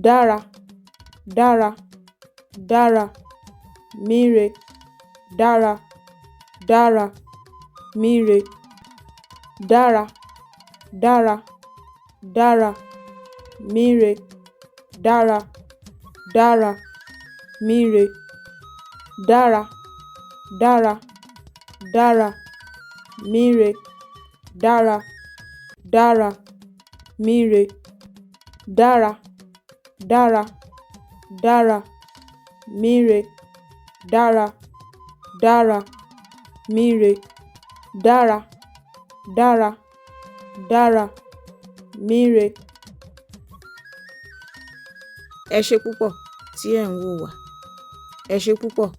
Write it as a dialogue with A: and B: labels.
A: Dara, Dara, Dara, mire, Dara, Dara, mire, Dara, Dara, Dara, mire, Dara, Dara, mire, Dara, Dara, Dara, mire, Dara, Dara, mire, Dara, Dara, Dara, mire, Dara, Dara, mire, Dara, Dara, Dara, mire. Ẹ ṣé púpọ̀ tí ẹ̀ ń wò wá. Ẹ ṣé púpọ̀.